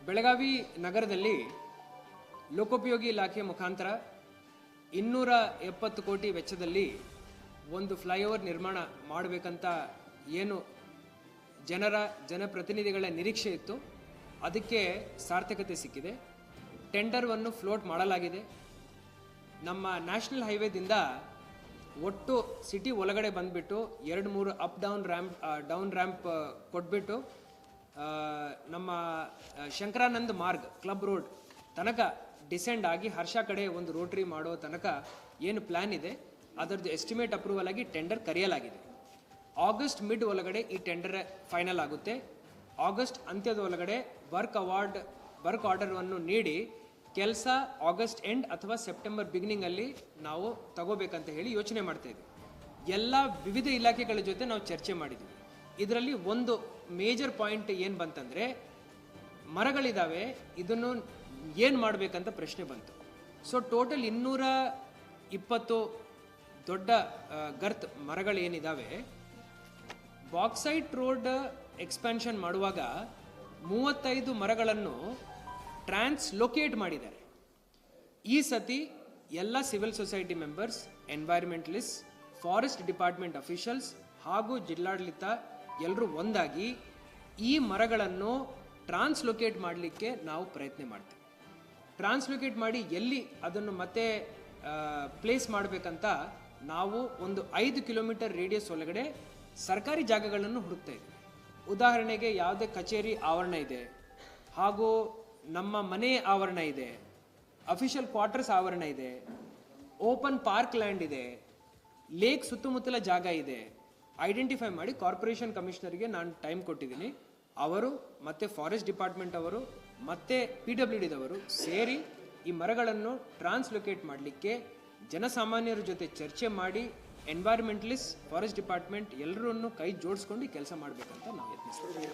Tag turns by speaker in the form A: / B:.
A: ಬೆಳಗಾವಿ ನಗರದಲ್ಲಿ ಲೋಕೋಪಯೋಗಿ ಇಲಾಖೆ ಮುಖಾಂತರ 270 ಕೋಟಿ ವೆಚ್ಚದಲ್ಲಿ ಒಂದು ಫ್ಲೈಓವರ್ ನಿರ್ಮಾಣ ಮಾಡಬೇಕಂತ ಏನು ಜನಪ್ರತಿನಿಧಿಗಳ ನಿರೀಕ್ಷೆ ಇತ್ತು, ಅದಕ್ಕೆ ಸಾರ್ಥಕತೆ ಸಿಕ್ಕಿದೆ. ಟೆಂಡರ್ವನ್ನು ಫ್ಲೋಟ್ ಮಾಡಲಾಗಿದೆ. ನಮ್ಮ ನ್ಯಾಷನಲ್ ಹೈವೇದಿಂದ ಒಟ್ಟು ಸಿಟಿ ಒಳಗಡೆ ಬಂದುಬಿಟ್ಟು 2-3 ಅಪ್ ಡೌನ್ ರ್ಯಾಂಪ್ ಕೊಟ್ಬಿಟ್ಟು ನಮ್ಮ ಶಂಕರಾನಂದ ಮಾರ್ಗ್ ಕ್ಲಬ್ ರೋಡ್ ತನಕ ಡಿಸೆಂಡ್ ಆಗಿ ಹರ್ಷ ಕಡೆ ಒಂದು ರೋಟ್ರಿ ಮಾಡೋ ತನಕ ಏನು ಪ್ಲ್ಯಾನ್ ಇದೆ ಅದರದ್ದು ಎಸ್ಟಿಮೇಟ್ ಅಪ್ರೂವಲ್ ಆಗಿ ಟೆಂಡರ್ ಕರೆಯಲಾಗಿದೆ. ಆಗಸ್ಟ್ ಮಿಡ್ ಒಳಗಡೆ ಈ ಟೆಂಡರ್ ಫೈನಲ್ ಆಗುತ್ತೆ. ಆಗಸ್ಟ್ ಅಂತ್ಯದ ಒಳಗಡೆ ವರ್ಕ್ ಆರ್ಡರ್ವನ್ನು ನೀಡಿ ಕೆಲಸ ಆಗಸ್ಟ್ ಎಂಡ್ ಅಥವಾ ಸೆಪ್ಟೆಂಬರ್ ಬಿಗಿನಿಂಗಲ್ಲಿ ನಾವು ತಗೋಬೇಕಂತ ಹೇಳಿ ಯೋಚನೆ ಮಾಡ್ತಾ ಇದ್ವಿ. ಎಲ್ಲ ವಿವಿಧ ಇಲಾಖೆಗಳ ಜೊತೆ ನಾವು ಚರ್ಚೆ ಮಾಡಿದ್ವಿ. ಇದರಲ್ಲಿ ಒಂದು ಮೇಜರ್ ಪಾಯಿಂಟ್ ಏನು ಬಂತಂದರೆ, ಮರಗಳಿದ್ದಾವೆ, ಇದನ್ನು ಏನು ಮಾಡಬೇಕಂತ ಪ್ರಶ್ನೆ ಬಂತು. ಸೊ ಟೋಟಲ್ 220 ದೊಡ್ಡ ಗರ್ತ್ ಮರಗಳೇನಿದ್ದಾವೆ, ಬಾಕ್ಸೈಟ್ ರೋಡ್ ಎಕ್ಸ್ಪ್ಯಾನ್ಷನ್ ಮಾಡುವಾಗ 35 ಮರಗಳನ್ನು ಟ್ರಾನ್ಸ್ಲೊಕೇಟ್ ಮಾಡಿದ್ದಾರೆ. ಈ ಸತಿ ಎಲ್ಲ civil society members, environmentalist, forest department officials ಹಾಗೂ ಜಿಲ್ಲಾಡಳಿತ ಎಲ್ಲರೂ ಒಂದಾಗಿ ಈ ಮರಗಳನ್ನು ಟ್ರಾನ್ಸ್ಲೊಕೇಟ್ ಮಾಡಲಿಕ್ಕೆ ನಾವು ಪ್ರಯತ್ನ ಮಾಡ್ತೀವಿ. ಟ್ರಾನ್ಸ್ಲೊಕೇಟ್ ಮಾಡಿ ಎಲ್ಲಿ ಅದನ್ನು ಮತ್ತೆ ಪ್ಲೇಸ್ ಮಾಡಬೇಕಂತ ನಾವು ಒಂದು 5 ಕಿಲೋಮೀಟರ್ ರೇಡಿಯಸ್ ಒಳಗಡೆ ಸರ್ಕಾರಿ ಜಾಗಗಳನ್ನು ಹುಡುಕ್ತಾ ಇದ್ದೀವಿ. ಉದಾಹರಣೆಗೆ ಯಾವುದೇ ಕಚೇರಿ ಆವರಣ ಇದೆ, ಹಾಗೂ ನಮ್ಮ ಮನೆ ಆವರಣ ಇದೆ, ಅಫಿಷಿಯಲ್ ಕ್ವಾರ್ಟರ್ಸ್ ಆವರಣ ಇದೆ, ಓಪನ್ ಪಾರ್ಕ್ ಲ್ಯಾಂಡ್ ಇದೆ, ಲೇಕ್ ಸುತ್ತಮುತ್ತಲ ಜಾಗ ಇದೆ, ಐಡೆಂಟಿಫೈ ಮಾಡಿ ಕಾರ್ಪೊರೇಷನ್ ಕಮಿಷನರ್ಗೆ ನಾನು ಟೈಮ್ ಕೊಟ್ಟಿದ್ದೀನಿ. ಅವರು ಮತ್ತು ಫಾರೆಸ್ಟ್ ಡಿಪಾರ್ಟ್ಮೆಂಟ್ ಅವರು ಮತ್ತು PWD ದವರು ಸೇರಿ ಈ ಮರಗಳನ್ನು ಟ್ರಾನ್ಸ್ಲೊಕೇಟ್ ಮಾಡಲಿಕ್ಕೆ ಜನಸಾಮಾನ್ಯರ ಜೊತೆ ಚರ್ಚೆ ಮಾಡಿ ಎನ್ವೈರ್ಮೆಂಟಲಿಸ್ಟ್, ಫಾರೆಸ್ಟ್ ಡಿಪಾರ್ಟ್ಮೆಂಟ್ ಎಲ್ಲರನ್ನು ಕೈ ಜೋಡಿಸ್ಕೊಂಡು ಕೆಲಸ ಮಾಡಬೇಕಂತ ನಾವು ಯತ್ನಿಸ್ತೀವಿ.